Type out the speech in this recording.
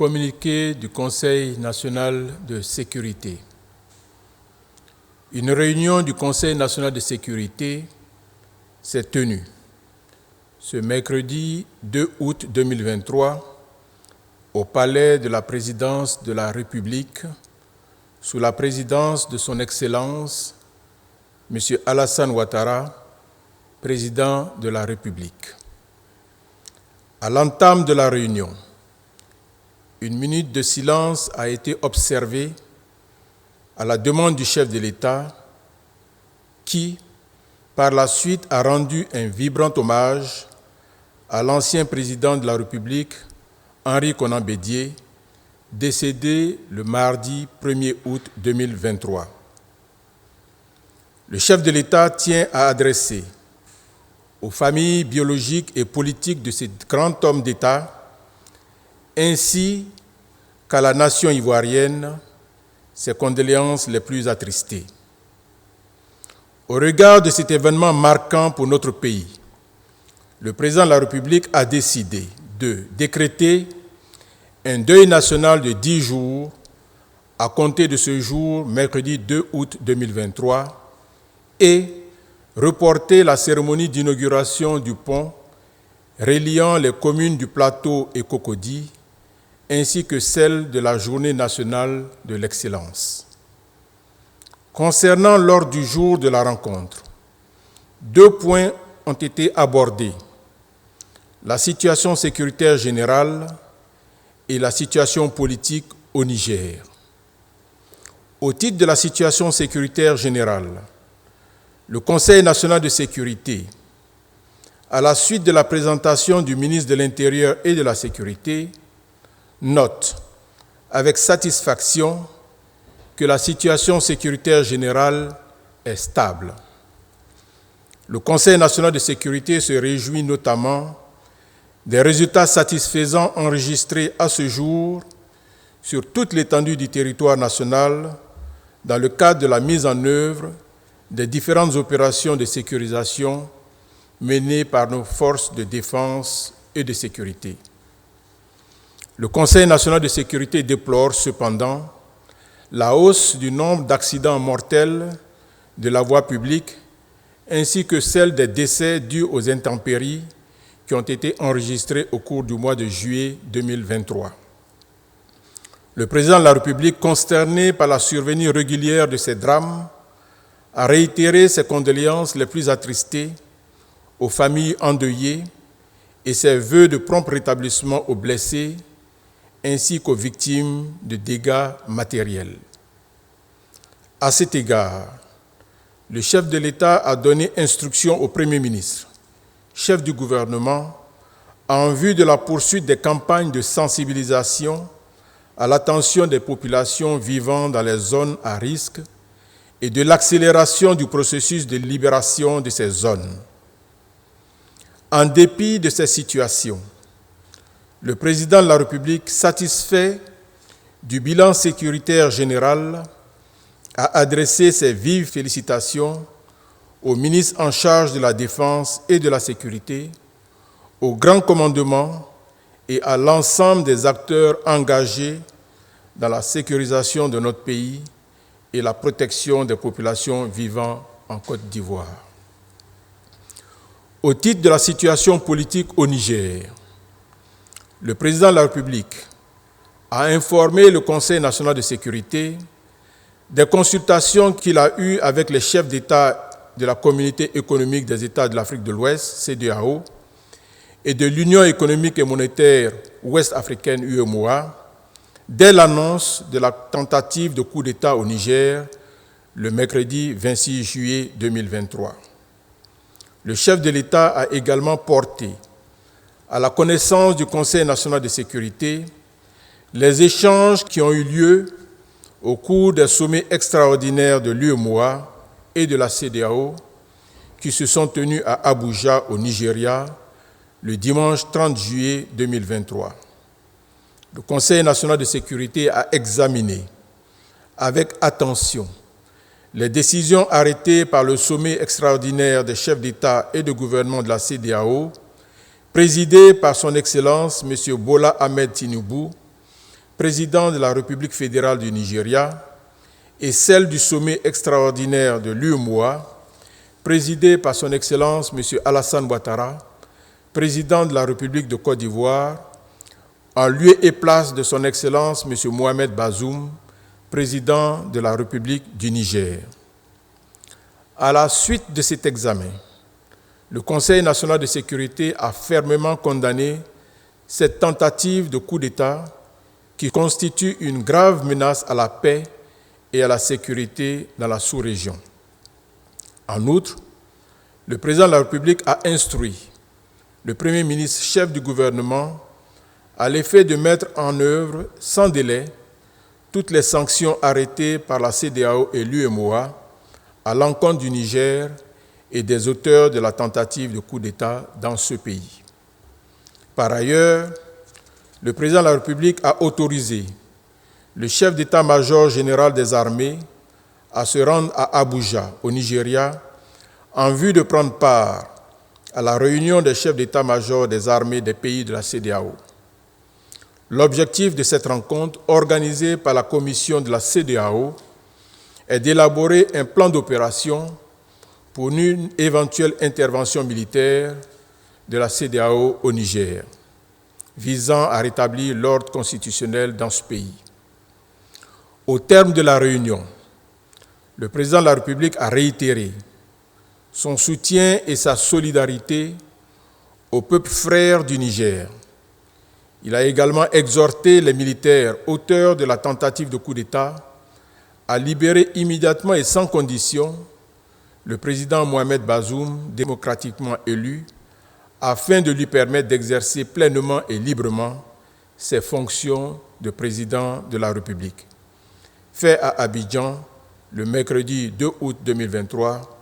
Communiqué du Conseil national de sécurité. Une réunion du Conseil national de sécurité s'est tenue ce mercredi 2 août 2023 au Palais de la Présidence de la République sous la présidence de son Excellence M. Alassane Ouattara, président de la République. À l'entame de la réunion, une minute de silence a été observée à la demande du chef de l'État qui, par la suite, a rendu un vibrant hommage à l'ancien président de la République, Henri Konan Bédié, décédé le mardi 1er août 2023. Le chef de l'État tient à adresser aux familles biologiques et politiques de ce grand homme d'État ainsi qu'à la nation ivoirienne, ses condoléances les plus attristées. Au regard de cet événement marquant pour notre pays, le président de la République a décidé de décréter un deuil national de 10 jours à compter de ce jour, mercredi 2 août 2023, et reporter la cérémonie d'inauguration du pont reliant les communes du Plateau et Cocody, ainsi que celle de la Journée nationale de l'excellence. Concernant l'ordre du jour de la rencontre, 2 points ont été abordés: la situation sécuritaire générale et la situation politique au Niger. Au titre de la situation sécuritaire générale, le Conseil national de sécurité, à la suite de la présentation du ministre de l'Intérieur et de la Sécurité, note avec satisfaction que la situation sécuritaire générale est stable. Le Conseil national de sécurité se réjouit notamment des résultats satisfaisants enregistrés à ce jour sur toute l'étendue du territoire national dans le cadre de la mise en œuvre des différentes opérations de sécurisation menées par nos forces de défense et de sécurité. Le Conseil national de sécurité déplore cependant la hausse du nombre d'accidents mortels de la voie publique ainsi que celle des décès dus aux intempéries qui ont été enregistrés au cours du mois de juillet 2023. Le président de la République, consterné par la survenue régulière de ces drames, a réitéré ses condoléances les plus attristées aux familles endeuillées et ses vœux de prompt rétablissement aux blessés ainsi qu'aux victimes de dégâts matériels. À cet égard, le chef de l'État a donné instruction au Premier ministre, chef du gouvernement, en vue de la poursuite des campagnes de sensibilisation à l'attention des populations vivant dans les zones à risque et de l'accélération du processus de libération de ces zones. En dépit de ces situations, le président de la République, satisfait du bilan sécuritaire général, a adressé ses vives félicitations au ministre en charge de la Défense et de la Sécurité, au Grand Commandement et à l'ensemble des acteurs engagés dans la sécurisation de notre pays et la protection des populations vivant en Côte d'Ivoire. Au titre de la situation politique au Niger, le président de la République a informé le Conseil national de sécurité des consultations qu'il a eues avec les chefs d'État de la Communauté économique des États de l'Afrique de l'Ouest, CEDEAO, et de l'Union économique et monétaire ouest-africaine, UEMOA, dès l'annonce de la tentative de coup d'État au Niger le mercredi 26 juillet 2023. Le chef de l'État a également porté à la connaissance du Conseil national de sécurité les échanges qui ont eu lieu au cours des sommets extraordinaires de l'UEMOA et de la CEDEAO qui se sont tenus à Abuja, au Nigeria, le dimanche 30 juillet 2023. Le Conseil national de sécurité a examiné avec attention les décisions arrêtées par le sommet extraordinaire des chefs d'État et de gouvernement de la CEDEAO, présidé par son Excellence M. Bola Ahmed Tinubu, président de la République fédérale du Nigeria, et celle du sommet extraordinaire de l'UEMOA, présidé par son Excellence M. Alassane Ouattara, président de la République de Côte d'Ivoire, en lieu et place de son Excellence M. Mohamed Bazoum, président de la République du Niger. À la suite de cet examen, le Conseil national de sécurité a fermement condamné cette tentative de coup d'État qui constitue une grave menace à la paix et à la sécurité dans la sous-région. En outre, le président de la République a instruit le Premier ministre chef du gouvernement à l'effet de mettre en œuvre sans délai toutes les sanctions arrêtées par la CEDEAO et l'UEMOA à l'encontre du Niger et des auteurs de la tentative de coup d'État dans ce pays. Par ailleurs, le président de la République a autorisé le chef d'état-major général des armées à se rendre à Abuja, au Nigeria, en vue de prendre part à la réunion des chefs d'état-major des armées des pays de la CEDEAO. L'objectif de cette rencontre, organisée par la commission de la CEDEAO, est d'élaborer un plan d'opération pour une éventuelle intervention militaire de la CEDEAO au Niger, visant à rétablir l'ordre constitutionnel dans ce pays. Au terme de la réunion, le président de la République a réitéré son soutien et sa solidarité au peuple frère du Niger. Il a également exhorté les militaires auteurs de la tentative de coup d'État à libérer immédiatement et sans condition le président Mohamed Bazoum, démocratiquement élu, afin de lui permettre d'exercer pleinement et librement ses fonctions de président de la République. Fait à Abidjan le mercredi 2 août 2023